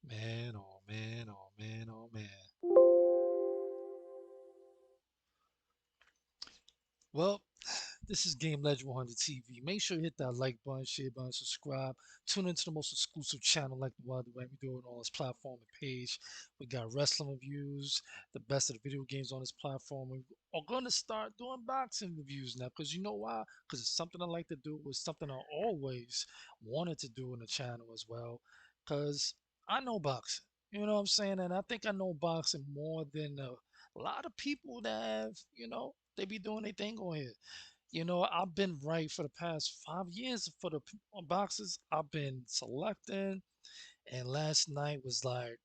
Man, oh man, oh man, oh man. Well, this is Game Legend 100 TV. Make sure you hit that like button, share button, subscribe. Tune into the most exclusive channel like the one that we do it on this platform and page. We got wrestling reviews, the best of the video games on this platform. We are going to start doing boxing reviews now because you know why? Because it's something I like to do. It's something I always wanted to do in the channel as well. Because I know boxing. You know what I'm saying? And I think I know boxing more than a lot of people that have, they be doing their thing on here. I've been right for the past 5 years for the boxes I've been selecting, and last night was like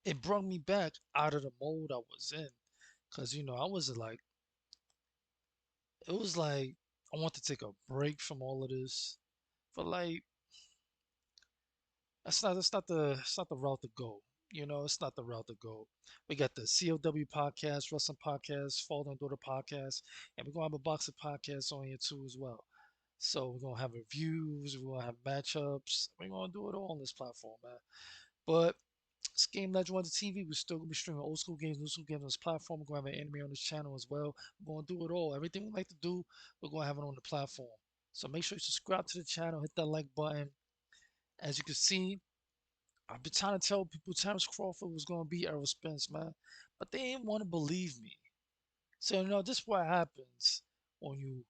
it brought me back out of the mode I was in, cause I was like it was like I want to take a break from all of this, but like that's not the route to go. It's not the route to go. We got the COW podcast, wrestling podcast, Father and Daughter podcast, and we're gonna have a boxing podcast on here too as well. So we're gonna have reviews, we're gonna have matchups, we're gonna do it all on this platform, man. But it's Game Legend on the TV. We're still gonna be streaming old school games, new school games on this platform. We're gonna have an anime on this channel as well. We're gonna do it all. Everything we like to do, we're gonna have it on the platform. So make sure you subscribe to the channel, hit that like button. As you can see, I've been trying to tell people Terrence Crawford was gonna beat Errol Spence, man, but they didn't want to believe me. So this is what happens when you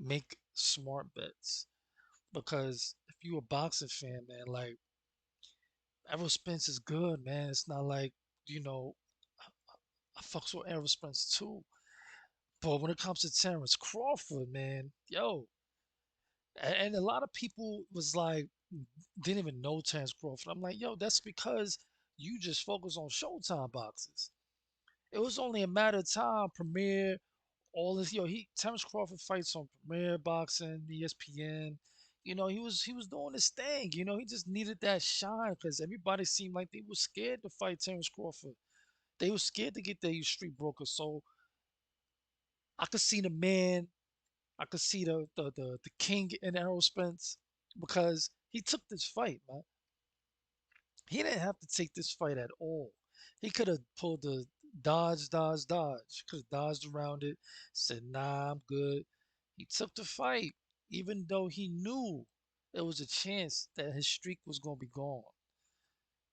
make smart bets. Because if you a boxing fan, man, like Errol Spence is good, man. It's not like you know I fucks with Errol Spence too. But when it comes to Terrence Crawford, man, yo, and a lot of people was like didn't even know Terrence Crawford. I'm like, yo, that's because you just focus on Showtime boxes. It was only a matter of time. Premiere, all this, Terrence Crawford fights on Premiere Boxing, ESPN. He was doing his thing. He just needed that shine because everybody seemed like they were scared to fight Terrence Crawford. They were scared to get their street broker. So I could see the man. I could see the king in Errol Spence because he took this fight, man. He didn't have to take this fight at all. He could have pulled the dodge, dodge, dodge. Could have dodged around it, said, nah, I'm good. He took the fight, even though he knew there was a chance that his streak was gonna be gone.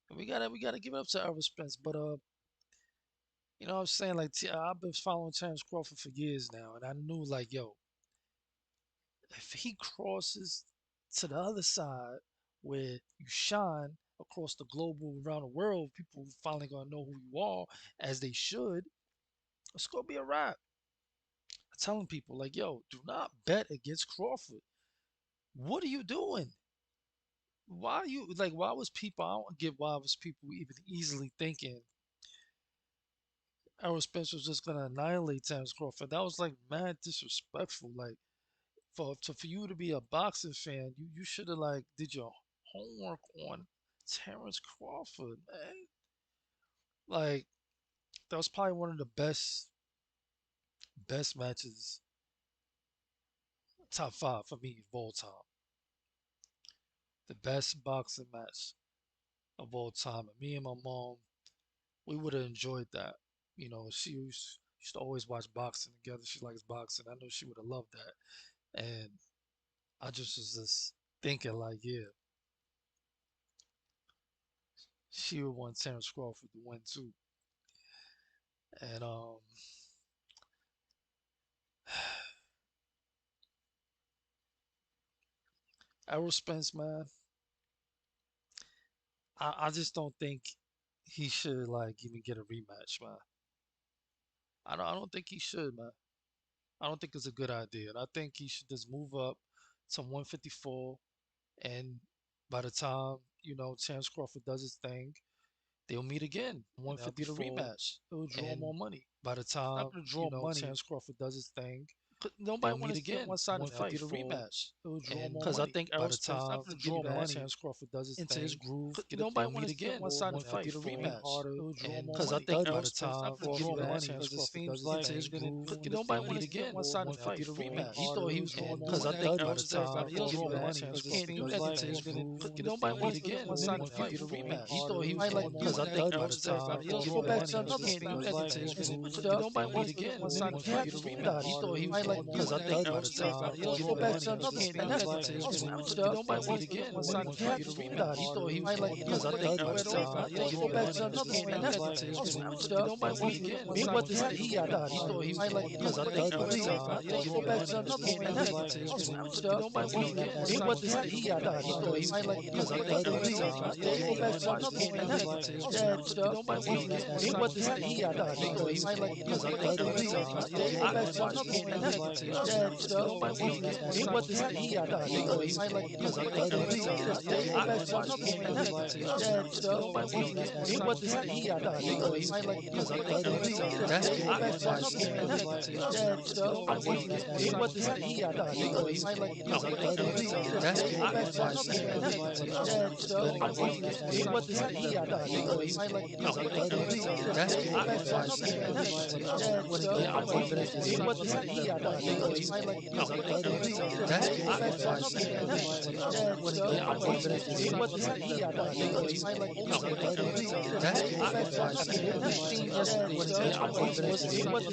And we gotta give it up to Errol Spence. But you know what I'm saying? Like I've been following Terrence Crawford for years now, and I knew like, yo, if he crosses to the other side where you shine across the global around the world, people finally gonna know who you are as they should. It's gonna be a wrap. I'm telling people like, yo, do not bet against Crawford. What are you doing? Why are you like? Why was people? I don't get why was people even easily thinking Errol Spence was just gonna annihilate Terrence Crawford. That was like mad disrespectful. Like for you to be a boxing fan, you should have like did your homework on Terrence Crawford, man. Like that was probably one of the best matches, top five for me of all time. The best boxing match of all time. And me and my mom, we would have enjoyed that. She used to always watch boxing together. She likes boxing. I know she would have loved that. And I just was just thinking like, yeah, she would want Terrence Crawford to win too. And Errol Spence, man, I just don't think he should like even get a rematch, man. I don't think he should, man. I don't think it's a good idea. And I think he should just move up to 154. And by the time, Terrence Crawford does his thing, they'll meet again. And that'll be the rematch. It'll draw more money. By the It's not time, gonna draw money Terrence Crawford does his thing, Nobody and want meet to see a again one-sided once fight, get a bro. rematch. It will draw more Because I money. think By the Errol Spence time not going to give draw you more, back Terrence Crawford does his into his thing. groove, get a Nobody and want meet to see a again one-sided once fight. get a Train rematch. harder. It will draw more Because I money. think By Errol the Spence time not going to give draw you more, back Terrence because it Crawford seems does his like thing. he's been Boom. nobody And want meet to see a again one-sided once fight. get a Train rematch. He thought he was going to Because do I that think by Errol the just let time everybody else draw get more, back. Terrence Because it Crawford seems does like his he's thing. been Boom. nobody And want to meet see a again one-sided fight. get a Train rematch. He thought he was going to do Because I that think by Errol the just let time everybody else draw get back. more, Because Terrence it Crawford seems does like his he's thing. been Boom. nobody And want meet to see a again one-sided fight. get a Train rematch. He thought he was going to do Because I that think by Errol the just let time everybody else draw get back. more, Terrence Because it Crawford seems does his like thing. he's been Boom. nobody want to see a And meet one-sided again fight. get a Train He rematch. thought he was going to do Because I that think by Errol the just let time everybody else get draw back. more, Terrence Because it Crawford seems does his like thing. he's been Boom. nobody And want to meet see a again one-sided fight. get a Train He rematch. thought he was going to do Because I that think by Errol the just let time everybody else get draw back. more, Terrence Because it Crawford seems does his like thing. he's been Boom. nobody And want to meet see a again one-sided fight. Train He thought he was going to do because I that think by Errol the just let time everybody else get draw back. more, Because Terrence it Crawford seems does his like thing. he's been Boom. nobody And want to meet see a again one-sided fight. Train He thought he was going to do because I that think by Errol the just let time everybody else draw get back. more, Terrence Because it Crawford seems does his like thing. he's been Boom. And meet nobody again want to see a one-sided fight. because I think by the time draw more, Terrence Crawford does his thing. Boom. Nobody And want meet to see again a one-sided fight. because I think by the time draw more, Terrence Crawford does his thing. Boom. And meet again because I think by the time draw more, Terrence Crawford does his thing. Boom. And meet again because I think by the time draw more, Terrence Crawford does his thing. Boom. And meet again because I think by the time draw more, Terrence Crawford does his thing. Boom. And meet again because I think by the time draw more, Terrence Crawford does his thing. And meet again because I think by the time draw more, Terrence Crawford does his thing. And meet again because I think by the time draw more, Terrence Crawford does his thing. And meet again because I think by the time draw more, Terrence Crawford does his thing. And meet again because I think by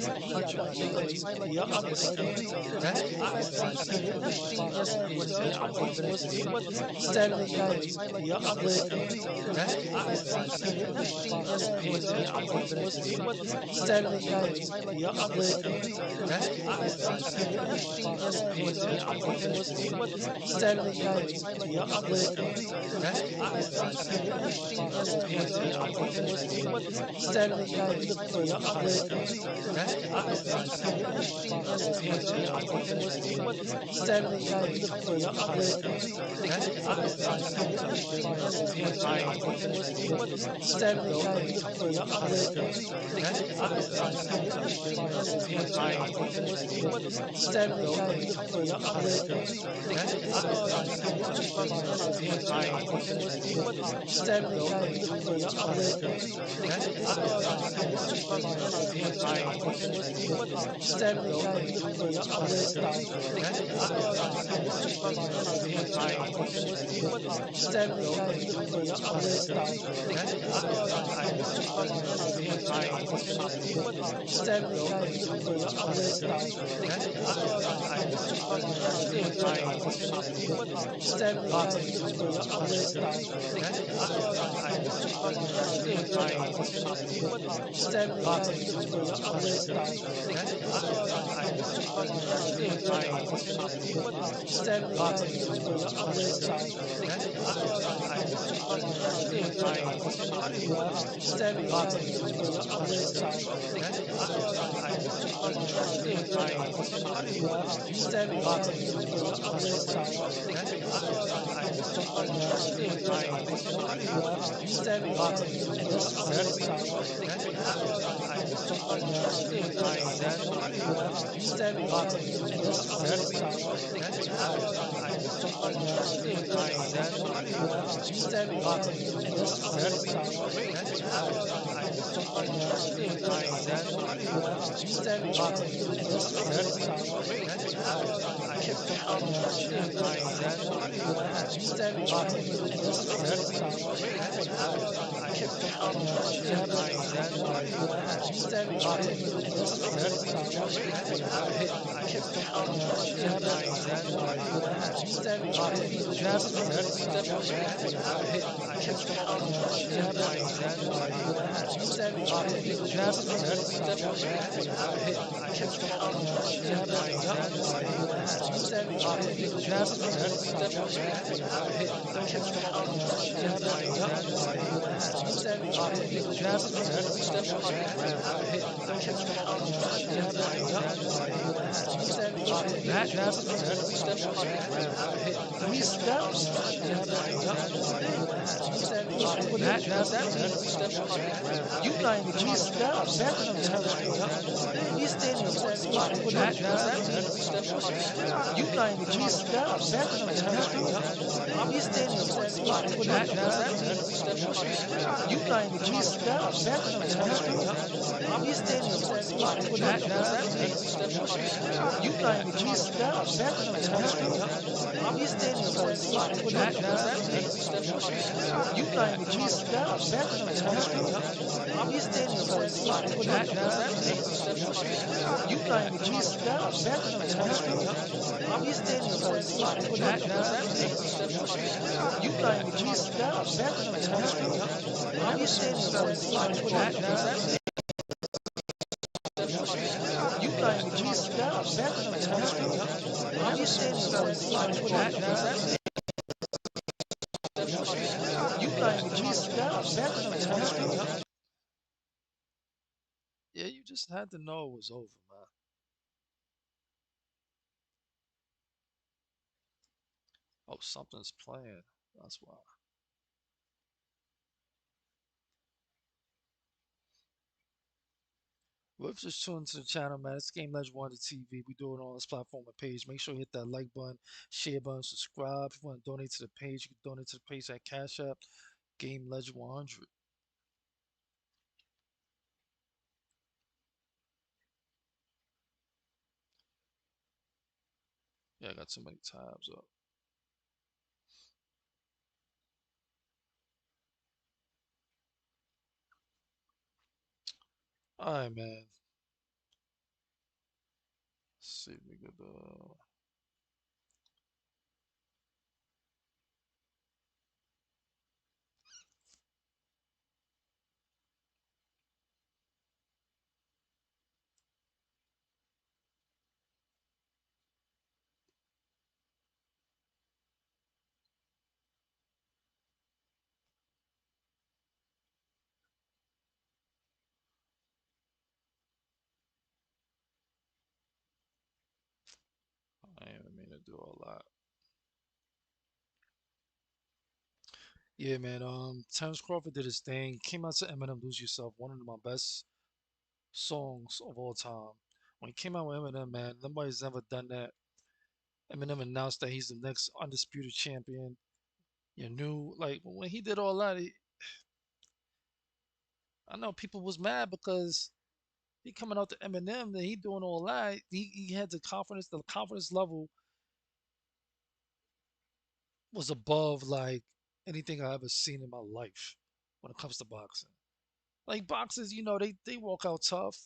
the time draw more, Terrence Crawford does his thing. And meet again because I think by the time draw more, Terrence Crawford does his thing. And meet again because I think by the time draw more, Terrence Crawford does his thing. And meet again because I think by the time draw more, Terrence Crawford does his thing. And meet again because I think by the time draw more, Terrence Crawford does his thing. And meet again because I think by the time draw more, Terrence Crawford does his thing. And meet again because I think by the time draw more, Terrence Crawford does his thing. And meet again because I think by the time draw more, Terrence Crawford does his thing. And meet again because I think by the time draw more, Terrence Crawford does his thing. And meet again because I think by the time draw more, Terrence Crawford does his thing. And meet again because I think by the time draw more, Terrence Crawford does his thing. And meet again because I think by the time draw more, Terrence Crawford does his thing. And meet again because I think by the time draw more, Terrence Crawford does his thing. And meet again because I think by the time draw more, Terrence Crawford does his thing. And meet again because I think by the time draw more, Terrence Crawford does his thing. And meet again because I think by the time draw more, Terrence Crawford does his thing. And meet again because I think by the time draw more, Terrence Crawford does his thing. And meet again because I think by the time draw more, Terrence Crawford does his thing. And meet again because I think by the time draw more, Terrence Crawford does his thing. And meet again because I think by the time draw more, Terrence Crawford does his thing. And meet again because I think by the time draw more, Terrence Crawford does his thing. And meet again because I think by the time draw more, Terrence Crawford does his thing. And meet again because I think by the time draw more, Terrence Crawford does his thing. And meet again That jab, three steps. That jab, you not even three steps. Terrence Crawford. He's standing in one spot with that jab. You not even three steps. Terrence Crawford. He's standing in one spot with that jab. You not even three steps. Terrence Crawford. He's standing in one spot with that jab. You not even three steps. Terrence Crawford. He's standing in one spot with that jab. You not even three steps. Terrence Crawford. He's standing in one spot with that jab. You not even three steps. Terrence Crawford. He's standing in one spot with that jab. You not even three steps. Terrence Crawford. He's standing in one spot with that jab. You not even three steps. Terrence Crawford. He's standing in one spot with that jab. You not even three steps. Terrence Crawford. Yeah, you just had to know it was over, man. Oh, something's playing. That's why. Well, if you're just tuning to the channel, man, it's Game Legend 1 TV. We do it on this platform and page. Make sure you hit that like button, share button, subscribe. If you want to donate to the page, you can donate to the page at Cash App, Game Legend 100. Yeah, I got too many tabs up. All right, man. Let's see if we could. I didn't mean to do all that. Yeah, man. Terrence Crawford did his thing. Came out to Eminem, "Lose Yourself," one of my best songs of all time. When he came out with Eminem, man, nobody's ever done that. Eminem announced that he's the next undisputed champion. You knew, like, when he did all that, I know people was mad because he coming out to Eminem, that he doing all that. He had the confidence level was above like anything I ever seen in my life when it comes to boxing. Like boxers, they walk out tough.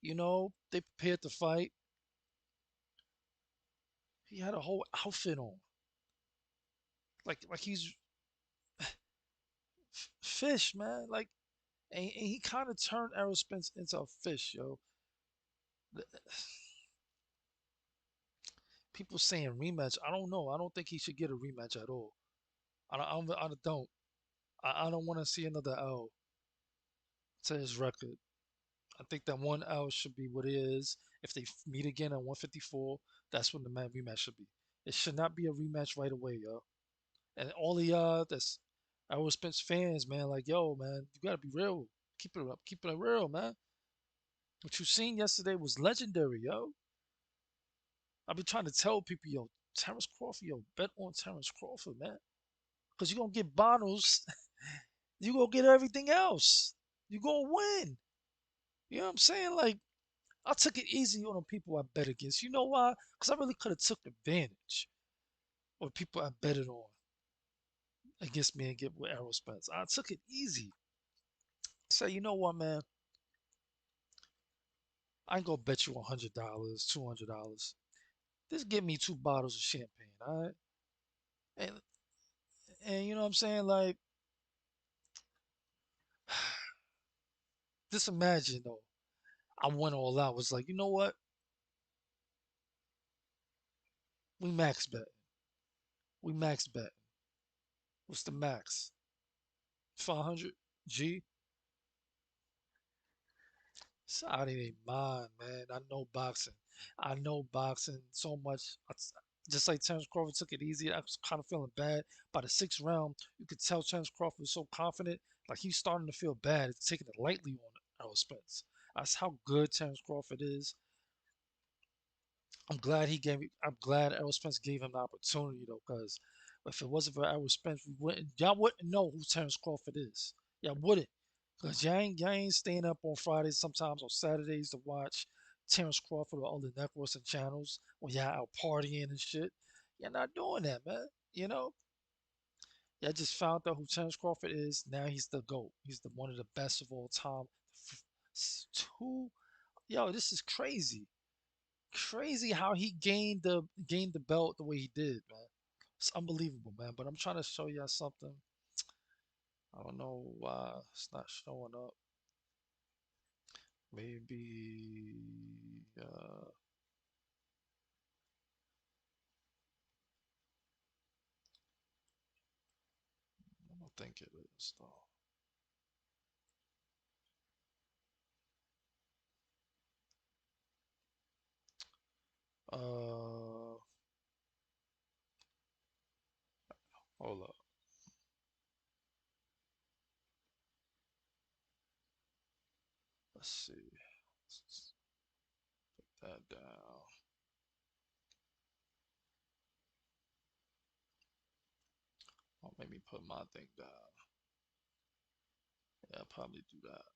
They prepared to fight. He had a whole outfit on, like he's fish, man. Like, and he kind of turned Errol Spence into a fish, yo. People saying rematch. I don't know. I don't think he should get a rematch at all. I don't. I don't want to see another L to his record. I think that one L should be what it is. If they meet again at 154, that's when the rematch should be. It should not be a rematch right away, yo. And all the that's Errol Spence fans, man, like, yo, man, you gotta be real. Keep it up. Keep it real, man. What you seen yesterday was legendary, yo. I've been trying to tell people, yo, Terrence Crawford, yo, bet on Terrence Crawford, man. Because you're going to get bottles. You're going to get everything else. You're going to win. You know what I'm saying? Like, I took it easy on the people I bet against. You know why? Because I really could have took advantage of the people I betted on against me and get with Errol Spence. I took it easy. Say, you know what, man? I ain't going to bet you $100, $200. Just give me two bottles of champagne, all right? And, and you know what I'm saying? Like, just imagine, though. I went all out. Was like, you know what? We max bet. We max bet. What's the max? 500 G. It's out of their mind, man. I know boxing. I know boxing so much. Just like Terrence Crawford took it easy, I was kind of feeling bad. By the sixth round, you could tell Terrence Crawford was so confident, like he's starting to feel bad. It's taking it lightly on Errol Spence. That's how good Terrence Crawford is. I'm glad Errol Spence gave him the opportunity though, because if it wasn't for Errol Spence, y'all wouldn't know who Terrence Crawford is. Y'all wouldn't, because y'all ain't staying up on Fridays, sometimes on Saturdays to watch Terrence Crawford or other networks and channels when y'all out partying and shit. You're not doing that, man. You know, y'all just found out who Terrence Crawford is. Now he's the GOAT. He's the one of the best of all time. Two, yo, this is crazy. Crazy how he gained the belt the way he did, man. It's unbelievable, man. But I'm trying to show y'all something. I don't know why it's not showing up. Maybe I don't think it is though. Uh, hold up. Let's see. Let's put that down. Oh, maybe put my thing down. Yeah, I'll probably do that.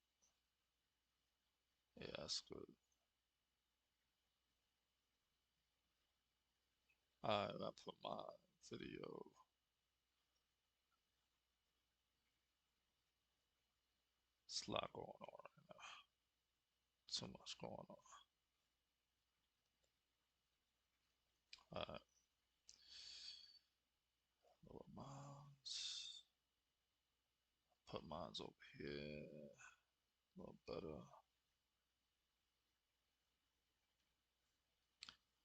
Yeah, that's good. Alright, I put my video. It's a lot going on right now. So much going on. Alright, lower mines. Put mines over here. A little better.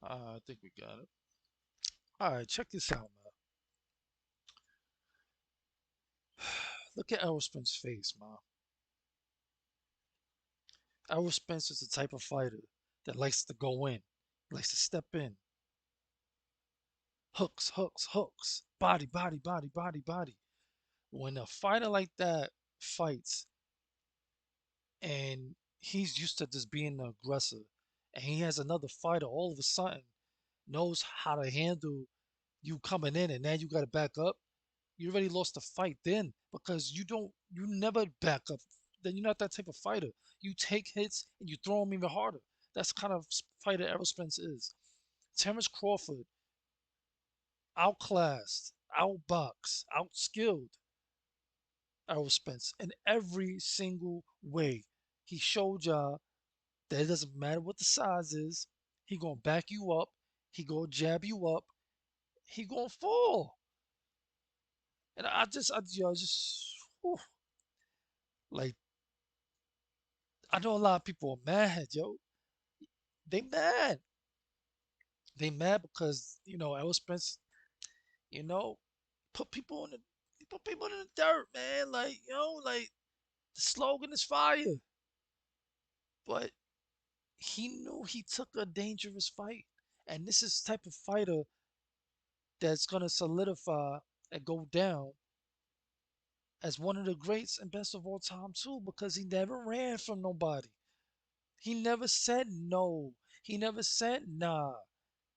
I think we got it. Alright, check this out, man. Look at Errol Spence's face, man. Errol Spence is the type of fighter that likes to go in, likes to step in, hooks, hooks, hooks, body, body, body, body, body. When a fighter like that fights and he's used to just being the aggressor, and he has another fighter all of a sudden knows how to handle you coming in, and now you got to back up. You already lost the fight then because you never back up. Then you're not that type of fighter. You take hits and you throw them even harder. That's the kind of fighter Errol Spence is. Terrence Crawford outclassed, outboxed, outskilled Errol Spence in every single way. He showed y'all that it doesn't matter what the size is. He gonna back you up. He gonna jab you up. He gonna fall. And I just, whew, like I know a lot of people are mad, yo. They mad. They mad because Errol Spence, you know, put people in the put people in the dirt, man. Like like the slogan is fire, but he knew he took a dangerous fight, and this is the type of fighter that's gonna solidify and go down as one of the greats and best of all time too, because he never ran from nobody. He never said no. He never said nah.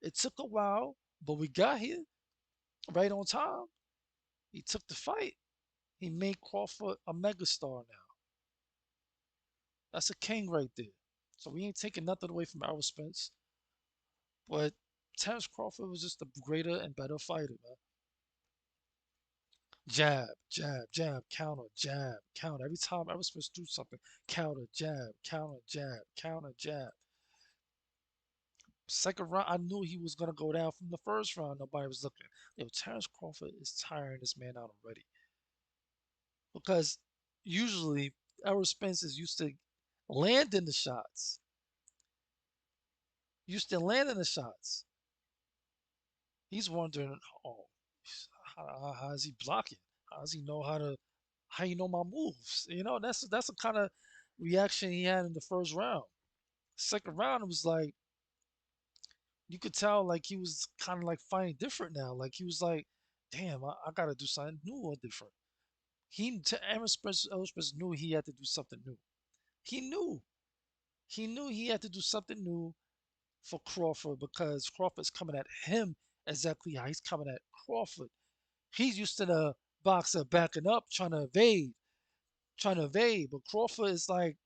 It took a while, but we got here right on time. He took the fight. He made Crawford a megastar now. That's a king right there. So we ain't taking nothing away from Errol Spence, but Terrence Crawford was just a greater and better fighter, man. Jab, jab, jab, counter, jab, counter. Every time Errol Spence do something, counter, jab, counter, jab, counter, jab. Second round, I knew he was gonna go down from the first round. Nobody was looking. Yo, Terrence Crawford is tiring this man out already because usually Errol Spence is used to landing the shots, used to landing the shots. He's wondering, oh, how is he blocking? How does he know how to how you know my moves? That's the kind of reaction he had in the first round. Second round, it was like you could tell like he was kind of like fighting different now. Like he was like, damn, I gotta do something new or different. Aaron Spence knew he had to do something new. He knew. He knew he had to do something new for Crawford because Crawford's coming at him exactly how he's coming at Crawford. He's used to the boxer backing up, trying to evade. But Crawford is like,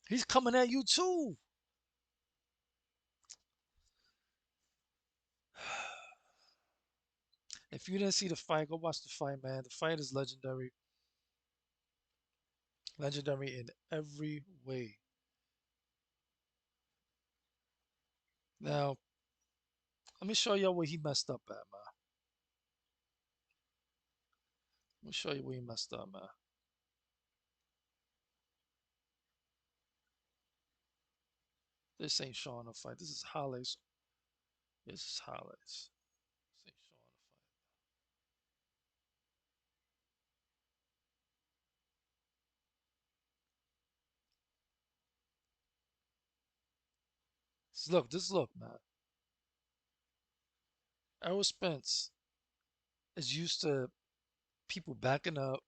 he's coming at you too. If you didn't see the fight, go watch the fight, man. The fight is legendary. Legendary in every way. Now, let me show y'all where he messed up at, man. Let me show you where he messed up, man. This ain't showing the fight. This is highlights. This is highlights. This ain't showing the fight. Just look, man. Errol Spence is used to people backing up.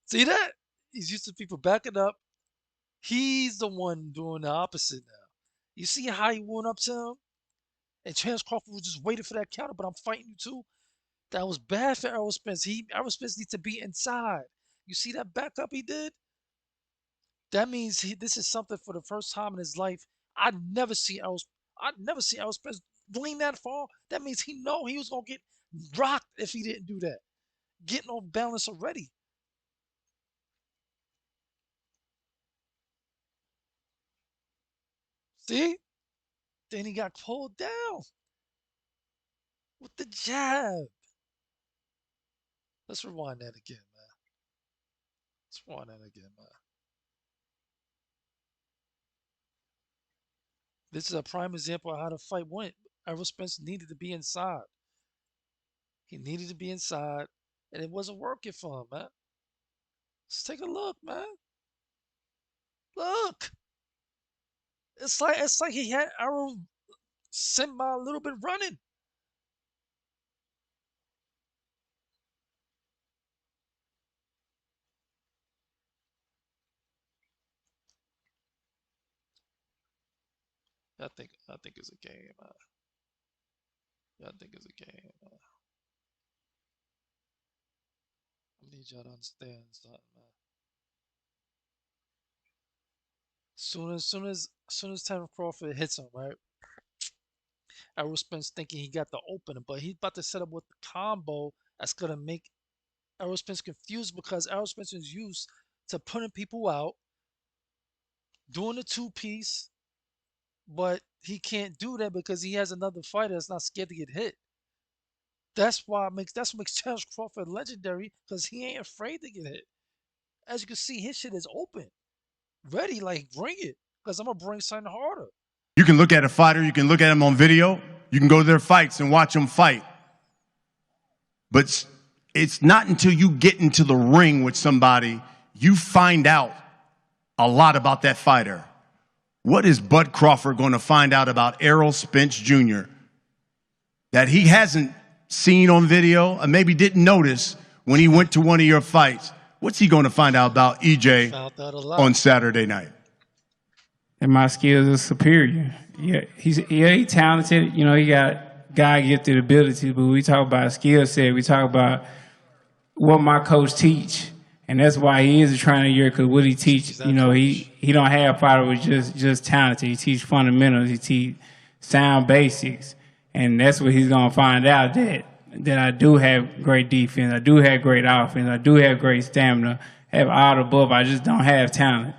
See that? He's used to people backing up. He's the one doing the opposite now. You see how he went up to him? And Terrence Crawford was just waiting for that counter, but I'm fighting you too. That was bad for Errol Spence. Errol Spence needs to be inside. You see that backup he did? That means this is something for the first time in his life. I'd never see Errol Spence lean that far. That means he know he was gonna get rocked if he didn't do that. Getting off balance already. See? Then he got pulled down with the jab. Let's rewind that again, man. Let's rewind that again, man. This is a prime example of how the fight went. Errol Spence needed to be inside. He needed to be inside, and it wasn't working for him, man. Let's take a look, man. Look, it's like he had Errol sent by a little bit running. I think it's a game, man. Yeah, I think it's a game, man. I need y'all to understand something, man. Soon as Terrence Crawford hits him, right? Errol Spence thinking he got the opening, but he's about to set up with the combo that's gonna make Errol Spence confused because Errol Spence is used to putting people out, doing the two piece, but he can't do that because he has another fighter that's not scared to get hit. That's what makes Terrence Crawford legendary because he ain't afraid to get hit. As you can see, his shit is open, ready, like bring it, because I'm gonna bring something harder. You can look at a fighter, you can look at them on video, you can go to their fights and watch them fight. But it's not until you get into the ring with somebody, you find out a lot about that fighter. What is Bud Crawford going to find out about Errol Spence Jr. that he hasn't seen on video and maybe didn't notice when he went to one of your fights? What's he going to find out about EJ on Saturday night? And my skills are superior. He's talented. You know, he got God-gifted abilities, but we talk about skill set. We talk about what my coach teach, and that's why he is a trainer year. Because what he teach, you know, he don't have fighter with just talented. He teach fundamentals. He teach sound basics, and that's what he's gonna find out that I do have great defense. I do have great offense. I do have great stamina. I have all the above. I just don't have talent.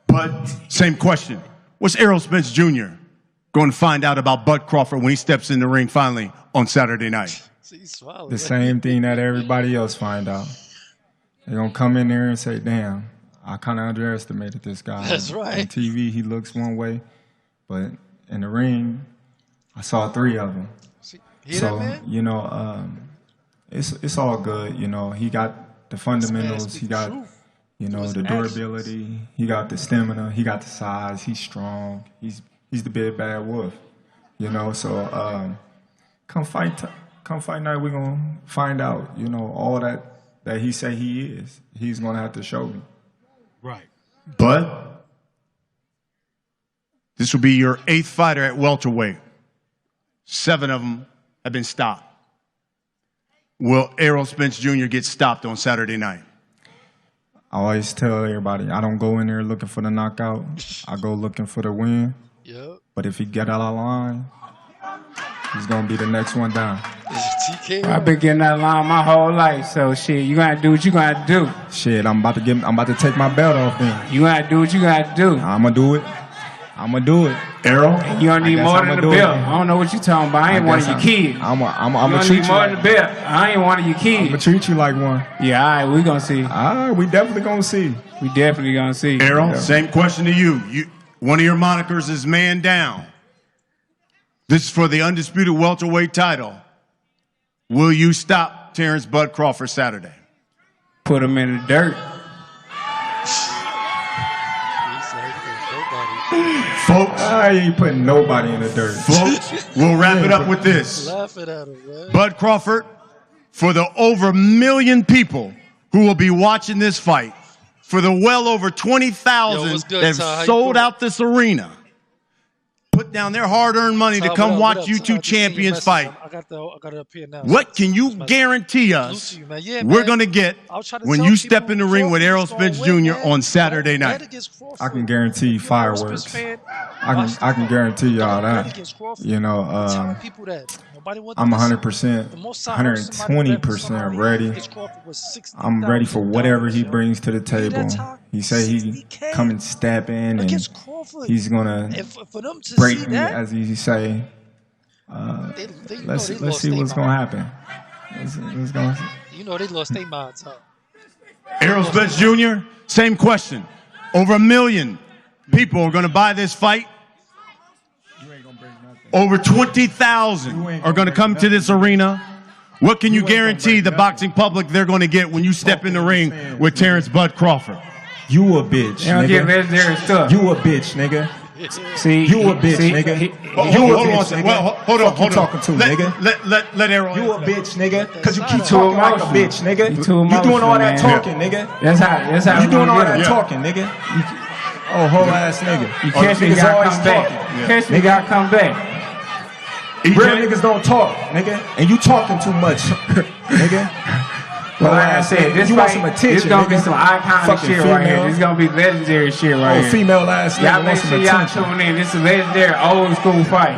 But same question. What's Errol Spence Jr. going to find out about Bud Crawford when he steps in the ring finally on Saturday night? The same thing that everybody else find out. They're going to come in there and say, damn, I kind of underestimated this guy. That's right. On TV, he looks one way, but in the ring, I saw three of them. Hear that, man? You know, it's all good. You know, he got the This man fundamentals. speak He the got, truth. you know, his the actions. durability. He got the stamina. He got the size. He's strong. He's the big bad wolf. You know, so come fight night. We're gonna find out. You know, all that he say he is. He's gonna have to show me. Right. But this will be your 8th fighter at welterweight. 7 of them have been stopped. Will Errol Spence Jr. get stopped on Saturday night? I always tell everybody, I don't go in there looking for the knockout. I go looking for the win. Yep. But if he get out of line, he's gonna be the next one down. TK. I've been getting that line my whole life, so shit, you gotta do what you gotta do. Shit, I'm about to take my belt off then. You gotta do what you gotta do. I'ma do it. Errol? You don't need guess more I'ma than the do it belt. then. I don't know what you talking about. I ain't one of your kids. I'ma You don't treat need you more like than the belt. I ain't one of your I'ma kids. treat you like one. Yeah, all right, we gonna see. All right, we definitely gonna see. We definitely gonna see. Errol, Yeah. same question to you. One of your monikers is man down. This is for the undisputed welterweight title. Will you stop Terrence Bud Crawford Saturday? Put him in the dirt. Folks, I ain't putting nobody in the dirt. folks, we'll wrap it up with this. Laughing at him, man. Bud Crawford, for the over 1 million people who will be watching this fight, for the well over Yo, 20,000 what's good, that Ty? How have you sold doing? out this arena, put down their hard-earned money Ty, to come what watch up? you Ty, two I just seen your champions message. fight. I got it up here now. What can you Message. guarantee Salute us to you, man. Yeah, we're man. going to get I was trying to when tell you people step in the ring with Crawford Errol was gonna Spence win, Jr. man. on Saturday Bet night? against Crawford. I can guarantee If you're a Errol Spence fireworks. fan, I watch the can fight. guarantee y'all Bet that. against Crawford. You know, I'm telling people that nobody wants to I'm listen. 100%, The most I heard somebody bet for somebody 120% ready. against Crawford was I'm ready for whatever he $60,000, brings to the yo. You hear table. that, Ty? He say he 60K come and step in and against Crawford. he's gonna And for them to break see me, that, as he say. they Let's they see lost what's their gonna mind. happen. Let's go. You know they lost their minds, huh? Errol Spence Jr., same question. Over 1 million people are going to buy this fight. Over 20,000 are going to come to this arena. What can you guarantee the boxing public they're going to get when you step in the ring with Terrence Bud Crawford? You a bitch, They don't get nigga. legendary stuff. You a bitch, nigga. See, You a bitch, see, nigga. Hold on a second. Well, hold on. Fuck you talking to, nigga. Let Errol. You a bitch, nigga. Cause you keep Too talking like a emotional. bitch, nigga. You too You doing emotional, all that man. talking, nigga. That's how You we doing all gonna that get 'em. talking, nigga. Oh, whole ass nigga. You catch me, you Niggas gotta always come back. talking. Catch me, you gotta come back. Real niggas don't talk, nigga. And you talking too much, nigga. Well, like I said, this you want some fight, attention, this gonna be nigga. some iconic Fucking shit right here. female. This gonna be legendary shit right Oh, here. female ass Y'all nigga make want some sure y'all attention. tune in. This is a legendary old school fight.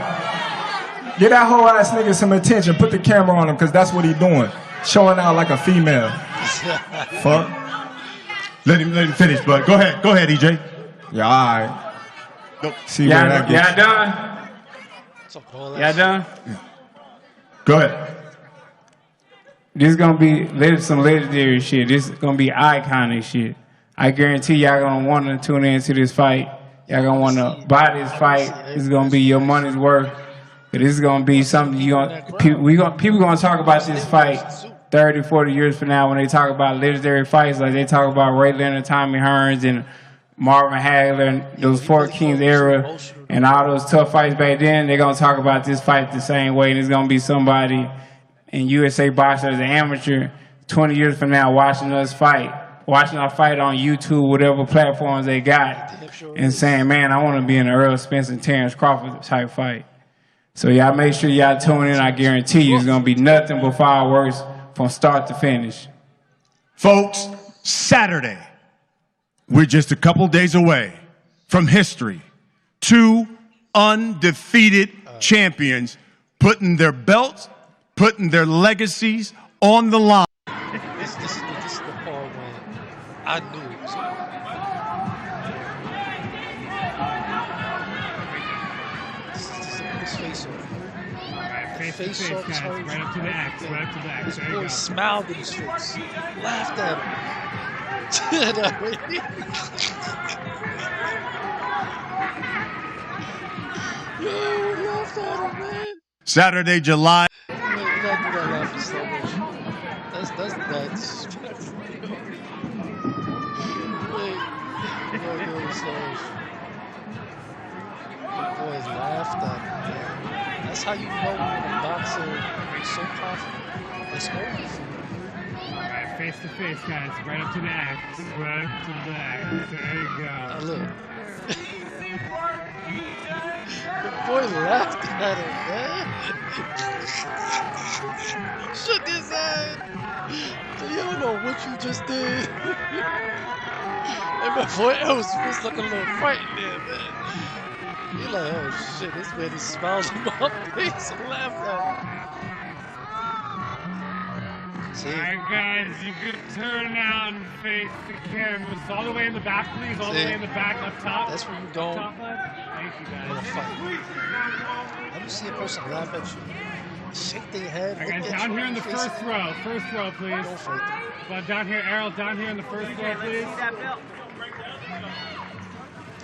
Get that whole ass nigga some attention. Put the camera on him, cause that's what he doing. Showing out like a female. Fuck. Let him finish, Bud. Go ahead, EJ. Yeah, alright. See where that Y'all gets. done? Y'all done? Go ahead. This is gonna be some legendary shit. This is gonna be iconic shit. I guarantee y'all gonna want to tune into this fight. Y'all gonna want to buy this fight. This is gonna be your money's worth. But this is gonna be something people gonna talk about this fight 30, 40 years from now when they talk about legendary fights, like they talk about Ray Leonard, Tommy Hearns, and Marvin Hagler, and those Fort Kings era, and all those tough fights back then. They're gonna talk about this fight the same way, and it's gonna be somebody in USA boxing as an amateur 20 years from now watching us fight on YouTube, whatever platforms they got, and saying, man, I want to be in an Errol Spence and Terrence Crawford type fight. So y'all make sure y'all tune in. I guarantee you it's going to be nothing but fireworks from start to finish. Folks, Saturday, we're just a couple days away from history. 2 undefeated champions putting their belts, putting their legacies on the line. This is the part when I knew it was over. This face off. Face off is hard. Right up to the X, right up to the X. This There you boy go. smiled in his face, laughed at him. Yo, laughed at him, man. Saturday, July. We gotta do that laughing slow motion. That's disrespectful. boy did so the boys laughed at him, man. That's how you know when a boxer is so confident. It's over for him. All right, face to face, guys. Right up to the axe. Right up to the axe. There you Now go. look, the boy laughed at him, man. Shook his head. So you don't know what you just did. And my boy Elvis was looking a little frightened there, man. He like, oh shit, this man just smiled in my face and laughed at him. All See, right, guys, you can turn now and face the cameras. All the way in the back, please. All the See? way in the back, up top. That's when you don't Top left. Thank you, want to guys. fight. Let me see a person laugh at you. Shake their head, All look right, at guys, you down here in the face. first row. First row, please. Don't fight them. But down here, Errol, down here in the first row, please.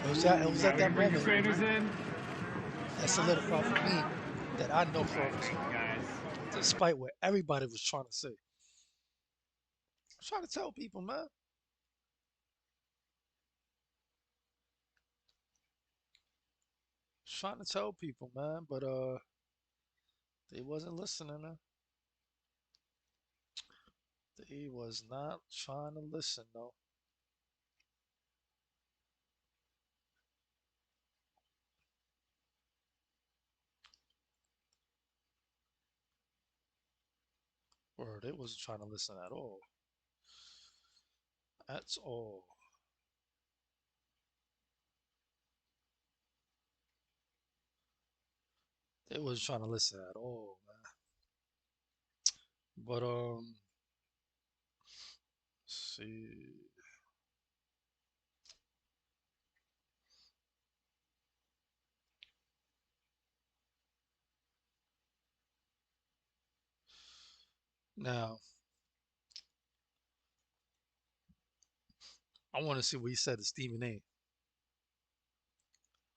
It was at Yeah, we that can bring the moment trainers in. that solidified for me that I know Crawford, Guys. despite what everybody was trying to say. I'm trying to tell people, man. Trying to tell people, man, but they wasn't listening, man. They was not trying to listen, though. Or they wasn't trying to listen at all. That's all. They wasn't trying to listen at all, man. But see. Now, I want to see what he said to Stephen A.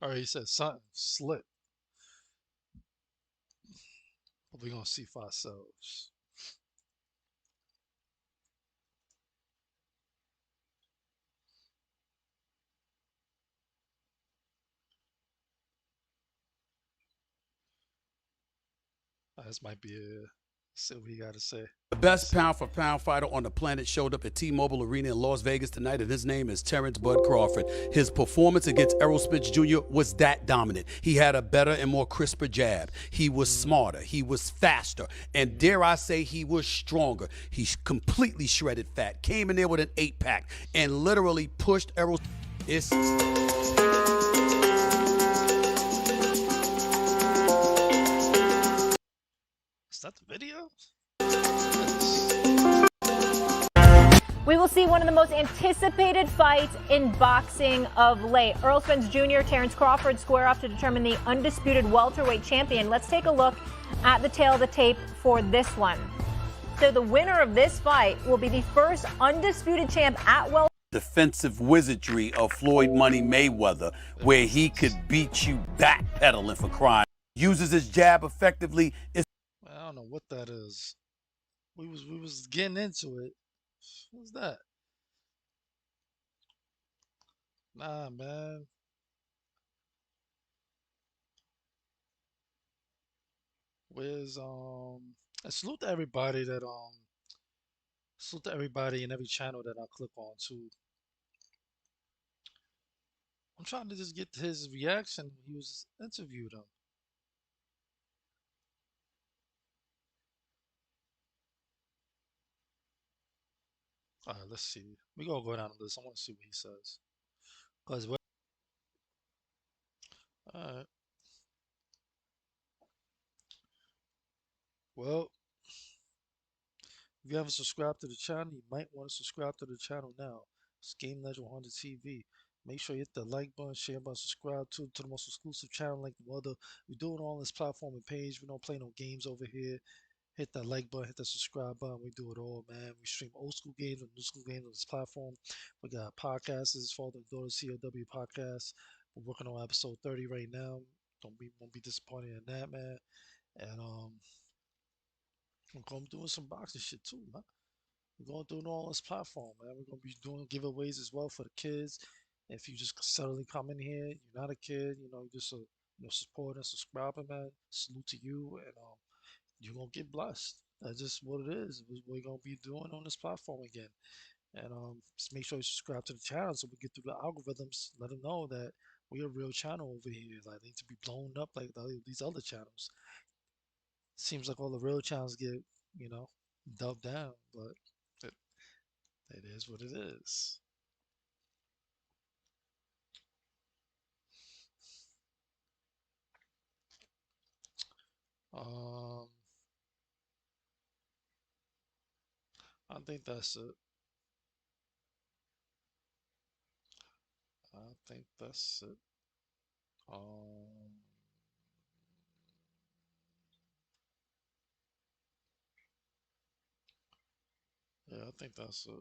Or he said something slick. But we're gonna see for ourselves. This might be a see what he got to say. The best pound for pound fighter on the planet showed up at T-Mobile Arena in Las Vegas tonight, and his name is Terrence Bud Crawford. His performance against Errol Spence Jr. was that dominant. He had a better and more crisper jab. He was smarter. He was faster. And dare I say, he was stronger. He completely shredded fat, came in there with an 8-pack, and literally pushed Errol. It's... Is that the video? We will see one of the most anticipated fights in boxing of late. Errol Spence Jr., Terrence Crawford square off to determine the undisputed welterweight champion. Let's take a look at the tail of the tape for this one. So the winner of this fight will be the first undisputed champ at welterweight. Defensive wizardry of Floyd Money Mayweather, where he could beat you backpedaling for crime. Uses his jab effectively. I don't know what that is. We was getting into it. What's that? Nah, man. Where's and salute to everybody that salute to everybody in every channel that I click on too. I'm trying to just get his reaction when he was interviewed him. All right, let's see. We gonna go down the list. I want to see what he says. Cause all right. Well, if you haven't subscribed to the channel, you might want to subscribe to the channel now. It's Game Legend 100 TV. Make sure you hit the like button, share button, subscribe to the most exclusive channel like the other. We do it all on this platform and page. We don't play no games over here. Hit that like button, hit that subscribe button. We do it all, man. We stream old school games and new school games on this platform. We got podcasts. This is Father and Daughter COW podcast. We're working on episode 30 right now. Won't be disappointed in that, man. And we're gonna be doing some boxing shit too, man. We're gonna do it all on this platform, man. We're gonna be doing giveaways as well for the kids. If you just suddenly come in here, you're not a kid, you just a supporter, subscriber, man. Salute to you, and you're gonna get blessed. That's just what it is. It's what we're gonna be doing on this platform again. And just make sure you subscribe to the channel so we get through the algorithms. Let them know that we're a real channel over here. Like they need to be blown up like these other channels. Seems like all the real channels get, dubbed down, but it, it is what it is. Um, I think that's it. I think that's it. Um, yeah, I think that's it.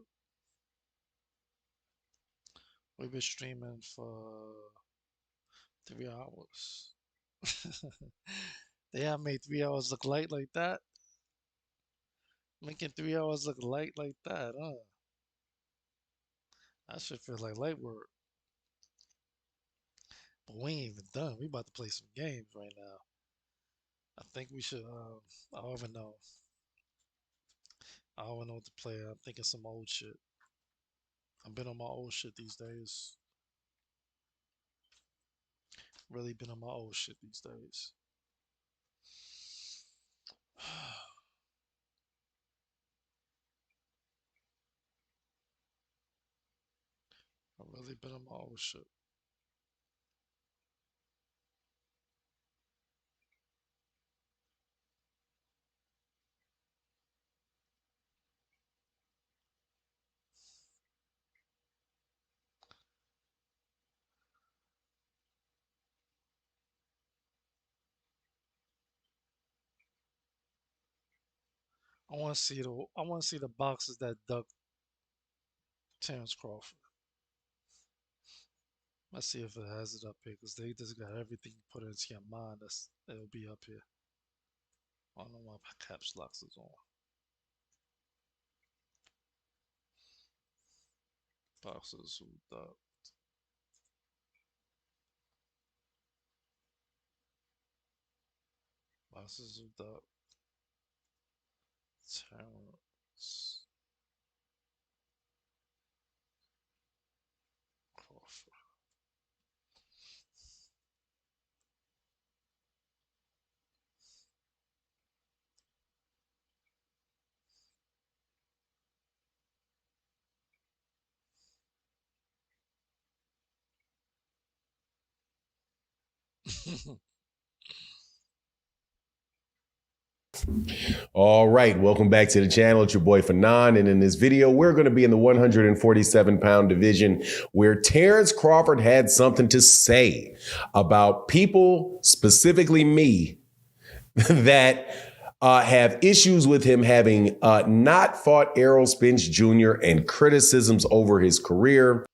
We've been streaming for 3 hours. They have made 3 hours look light like that. Making 3 hours look light like that, huh? That should feel like light work. But we ain't even done. We about to play some games right now. I think we should. I don't even know. I don't even know what to play. I'm thinking some old shit. I've been on my old shit these days. Really been on my old shit these days. I've really been on my old shit. I want to see the boxes that duck Terrence Crawford. Let's see if it has it up here because they just got everything put into your mind. It'll be up here. I don't know why caps locks is on. Boxes who duck. Boxes who duck. Terrence Crawford. All right, welcome back to the channel. It's your boy Fanon, and in this video, we're going to be in the 147-pound division where Terrence Crawford had something to say about people, specifically me, that have issues with him having not fought Errol Spence Jr. and criticisms over his career.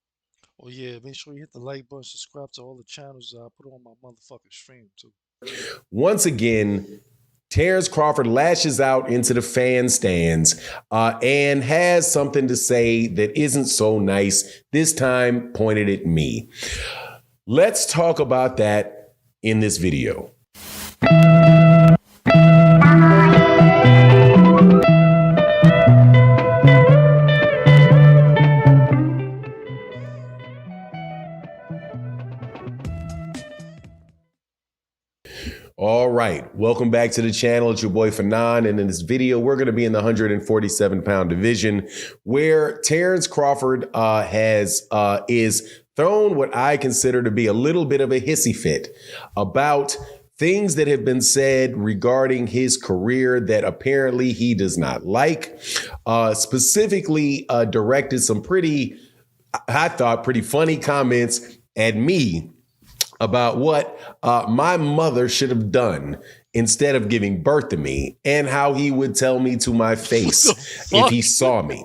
Oh yeah, make sure you hit the like button, subscribe to all the channels I put on my motherfucking stream too. Once again, Terrence Crawford lashes out into the fan stands and has something to say that isn't so nice, this time pointed at me. Let's talk about that in this video. All right, welcome back to the channel. It's your boy Fanon, and in this video, we're going to be in the 147-pound division where Terrence Crawford is thrown what I consider to be a little bit of a hissy fit about things that have been said regarding his career that apparently he does not like. Specifically, directed some I thought, pretty funny comments at me about what my mother should have done instead of giving birth to me, and how he would tell me to my face if he saw me.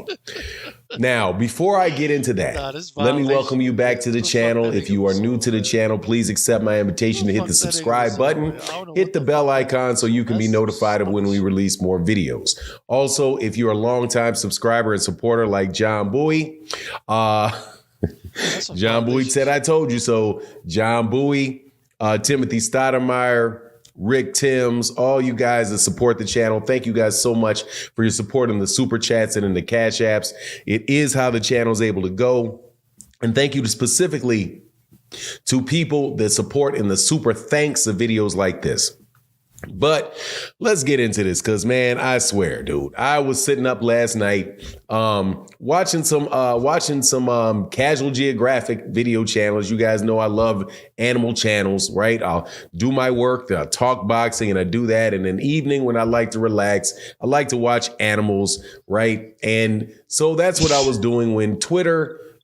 Now, before I get into that, let me welcome you back to the channel. If you are new to the channel, please accept my invitation to hit the subscribe button, hit the bell icon so you can be notified of when we release more videos. Also, if you're a longtime subscriber and supporter like John Bowie, That's a John Bowie said, violations. I told you so. John Bowie, Timothy Stoudemire, Rick Timms, all you guys that support the channel. Thank you guys so much for your support in the super chats and in the cash apps. It is how the channel is able to go. And thank you specifically to people that support in the super thanks of videos like this. But let's get into this because, man, I swear, dude, I was sitting up last night watching some Casual Geographic video channels. You guys know I love animal channels, right? I'll do my work, I'll talk boxing, and I do that. And then evening when I like to relax, I like to watch animals, right? And so that's what I was doing when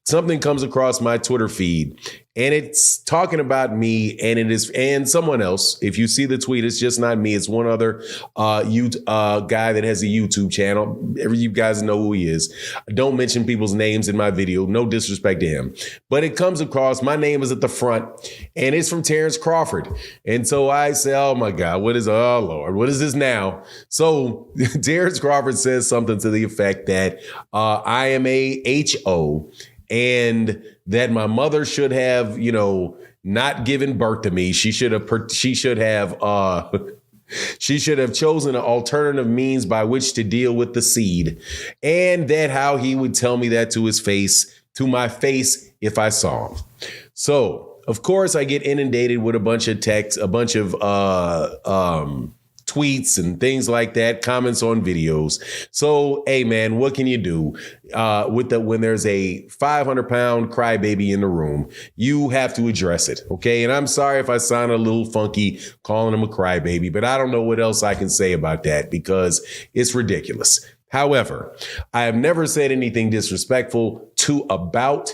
something comes across my Twitter feed and it's talking about me and someone else. If you see the tweet, it's just not me. It's one other guy that has a YouTube channel. You guys know who he is. I don't mention people's names in my video. No disrespect to him. But it comes across, my name is at the front and it's from Terrence Crawford. And so I say, oh my God, oh Lord, what is this now? So Terrence Crawford says something to the effect that I am a HO. And that my mother should have, not given birth to me. She should have chosen an alternative means by which to deal with the seed. And that how he would tell me that to my face if I saw him. So, of course, I get inundated with a bunch of texts, a bunch of tweets and things like that, comments on videos. So, hey, man, what can you do when there's a 500-pound crybaby in the room? You have to address it, okay? And I'm sorry if I sound a little funky calling him a crybaby, but I don't know what else I can say about that because it's ridiculous. However, I have never said anything disrespectful about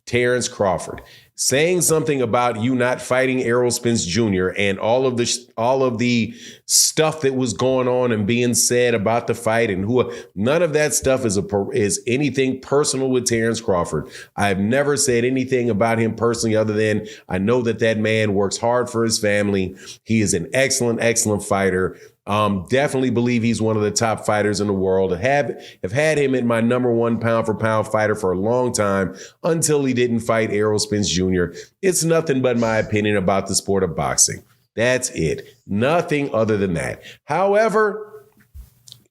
Terrence Crawford. Saying something about you not fighting Errol Spence Jr. and all of the stuff that was going on and being said about the fight and none of that stuff is anything personal with Terrence Crawford. I've never said anything about him personally other than I know that man works hard for his family. He is an excellent, excellent fighter. Definitely believe he's one of the top fighters in the world. Have had him at my number one pound for pound fighter for a long time until he didn't fight Errol Spence Jr. It's nothing but my opinion about the sport of boxing. That's it. Nothing other than that. However,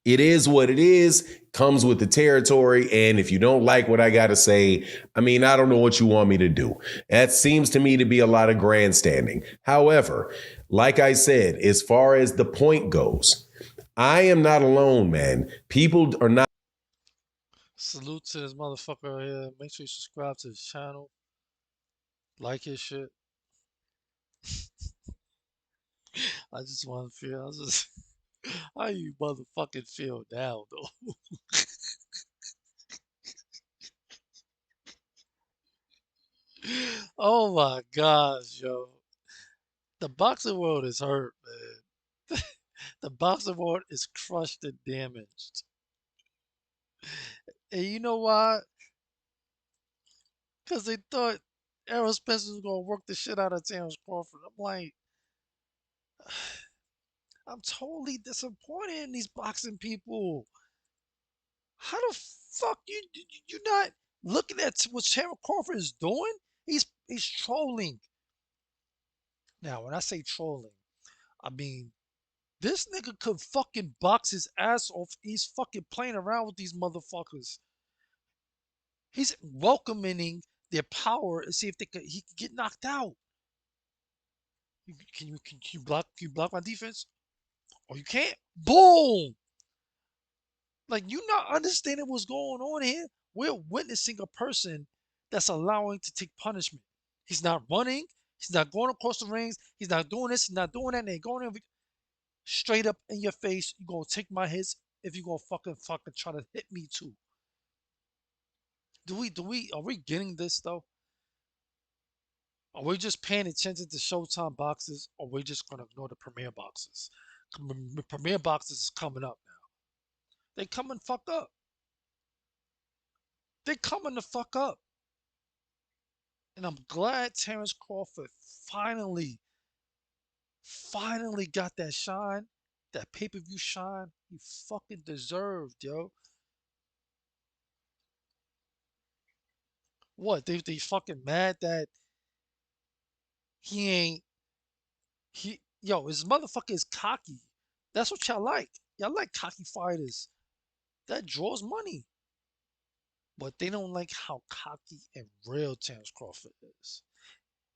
it is what it is. Comes with the territory. And if you don't like what I got to say, I don't know what you want me to do. That seems to me to be a lot of grandstanding. However, like I said, as far as the point goes, I am not alone, man. People are not. Salute to this motherfucker right here. Make sure you subscribe to his channel. Like his shit. I just want to feel. How you motherfucking feel now, though? Oh my gosh, yo. The boxing world is hurt, man. The boxing world is crushed and damaged. And you know why? Because they thought Errol Spence was going to work the shit out of Terrence Crawford. I'm like, I'm totally disappointed in these boxing people. How the fuck you not looking at what Terrence Crawford is doing? He's trolling. Now, when I say trolling, I mean this nigga could fucking box his ass off. He's fucking playing around with these motherfuckers. He's welcoming their power and see if he can get knocked out. Can you block my defense? Or you can't? Boom! Like you not understanding what's going on here. We're witnessing a person that's allowing to take punishment. He's not running. He's not going across the rings. He's not doing this. He's not doing that. And they're going straight up in your face. You gonna take my hits if you gonna fucking try to hit me too. Are we getting this though? Are we just paying attention to Showtime boxes, or are we just gonna ignore the Premier boxes? Premier boxes is coming up now. They coming fuck up. They coming the fuck up. And I'm glad Terrence Crawford finally got that shine, that pay-per-view shine he fucking deserved, yo. What? They fucking mad that he ain't yo, his motherfucker is cocky. That's what y'all like. Y'all like cocky fighters. That draws money. But they don't like how cocky and real Terrence Crawford is.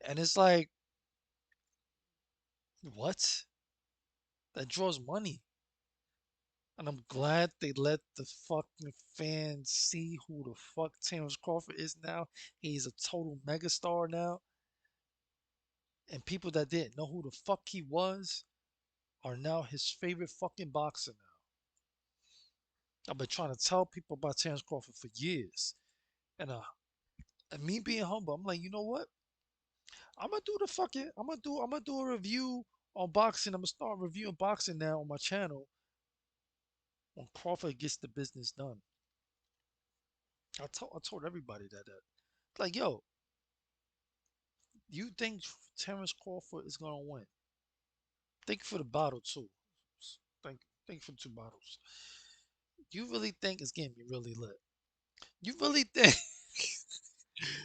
And it's like, what? That draws money. And I'm glad they let the fucking fans see who the fuck Terrence Crawford is now. He's a total megastar now. And people that didn't know who the fuck he was are now his favorite fucking boxer now. I've been trying to tell people about Terrence Crawford for years. And me being humble, I'm like, you know what? I'm gonna do the fucking I'm gonna do a review on boxing. I'm gonna start reviewing boxing now on my channel when Crawford gets the business done. I told everybody that. Like, yo, you think Terrence Crawford is gonna win? Think for the bottle too. Think for 2 bottles. You really think it's getting me really lit? You really think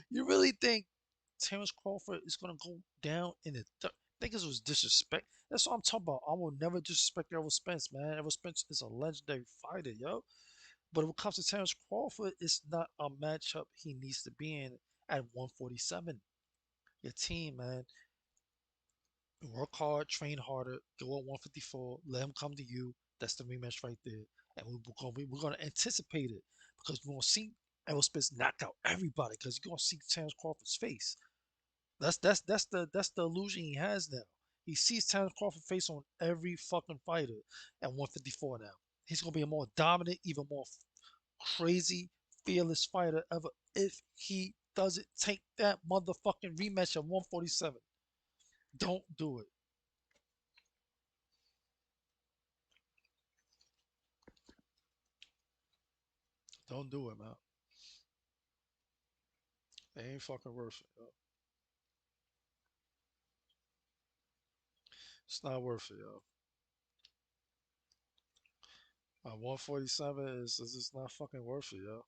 you really think Terrence Crawford is gonna go down in the third? Think this was disrespect. That's what I'm talking about. I will never disrespect Errol Spence, man. Errol Spence is a legendary fighter, yo. But when it comes to Terrence Crawford, it's not a matchup he needs to be in at 147. Your team, man, work hard, train harder, go at 154, let him come to you. That's the rematch right there. And we're gonna anticipate it because we're gonna see Errol Spence knock out everybody because you're gonna see Terrence Crawford's face. That's the illusion he has now. He sees Terrence Crawford face on every fucking fighter at 154 now. He's gonna be a more dominant, even more crazy, fearless fighter ever if he doesn't take that motherfucking rematch at 147. Don't do it. Don't do it, man. It ain't fucking worth it. Yo. It's not worth it, yo. 147 is just not fucking worth it, yo.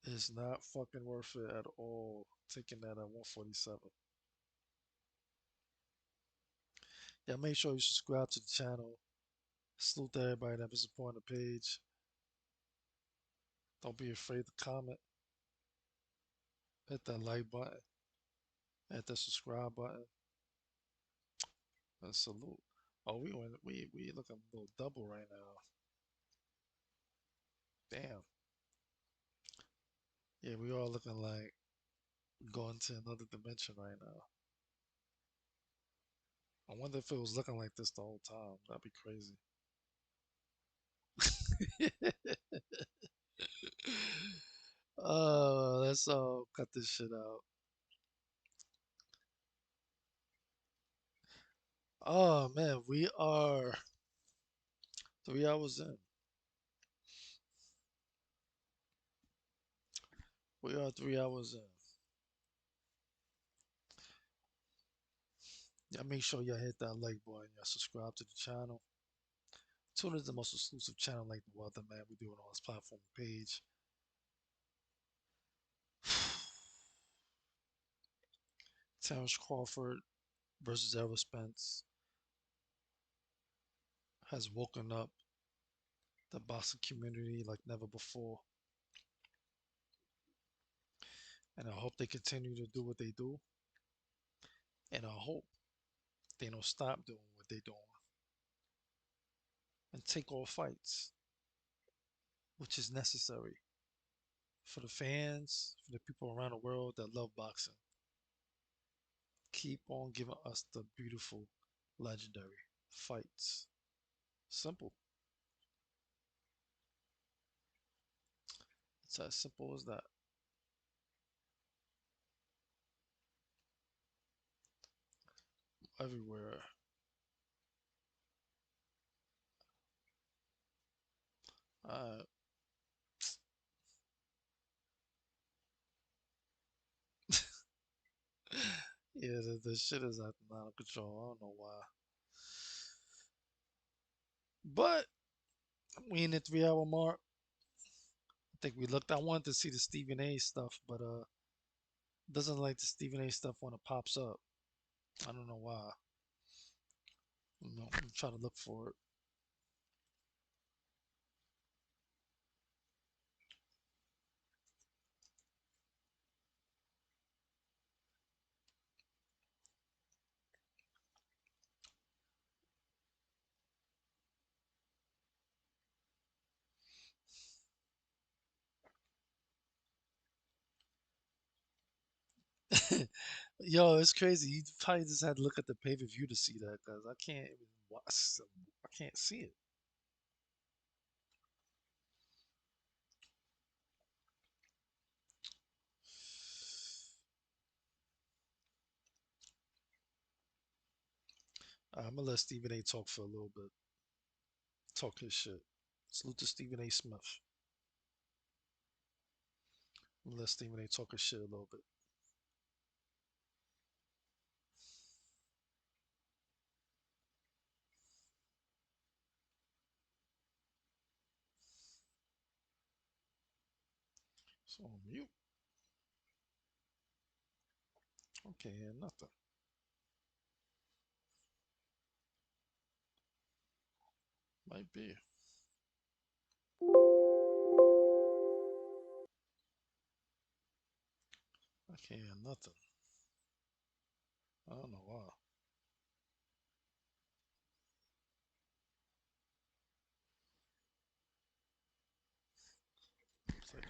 It's not fucking worth it at all. Taking that at 147. Yeah, make sure you subscribe to the channel. Salute to everybody that been supporting the page. Don't be afraid to comment. Hit that like button. Hit that subscribe button. And salute. Oh, we looking a little double right now. Damn. Yeah, we all looking like going to another dimension right now. I wonder if it was looking like this the whole time. That'd be crazy. Let's cut this shit out. Oh man, we are 3 hours in. We are 3 hours in. Y'all make sure y'all hit that like button. Y'all subscribe to the channel. Tune is the most exclusive channel like the Weather Man. We do it on this platform page. Terrence Crawford versus Errol Spence has woken up the boxing community like never before. And I hope they continue to do what they do. And I hope they don't stop doing what they're doing and take all fights, which is necessary for the fans, for the people around the world that love boxing. Keep on giving us the beautiful, legendary fights. Simple. It's as simple as that. Everywhere. Uh, yeah, the shit is out of control. I don't know why. But We in the 3 hour mark. I think we looked. I wanted to see the Stephen A stuff, but doesn't like the Stephen A stuff when it pops up. I don't know why. I'm trying to look for it. Yo, it's crazy. You probably just had to look at the pay per view to see that because I can't even watch. I can't see it. I'm gonna let Stephen A talk for a little bit. Talk his shit. Salute to Stephen A Smith. I'm gonna let Stephen A talk his shit a little bit. So on mute. Okay, yeah, nothing. Might be. I can't hear nothing. I don't know why. It's like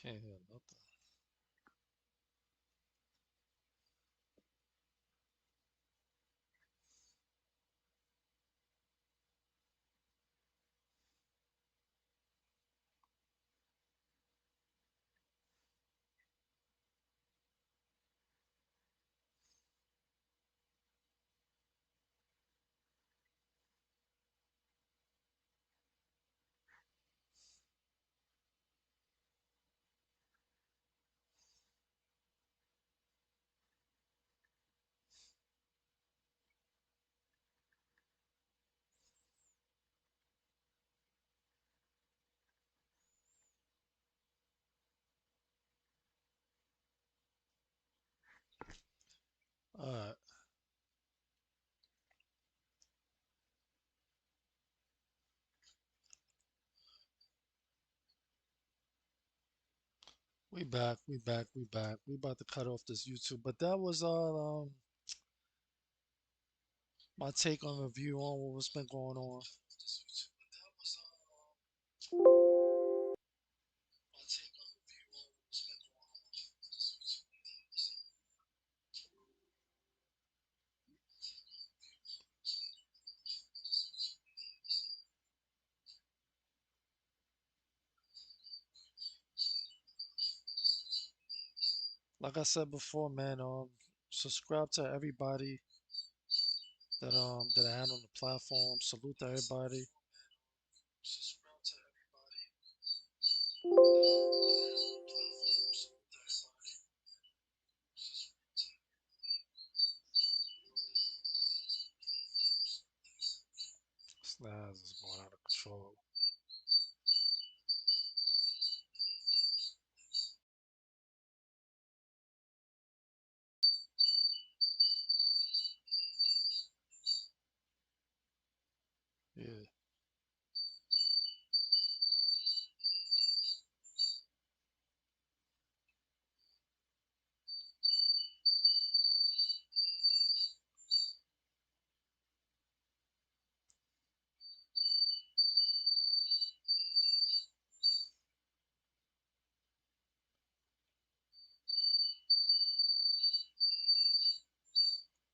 Can't hear nothing. All right. We back. We back. We back. We about to cut off this YouTube, but that was my take on review on what's been going on. Like I said before, man, subscribe to everybody that I had on the platform. Salute to everybody. Snaz is going out of control. Yeah.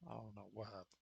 I don't know what happened.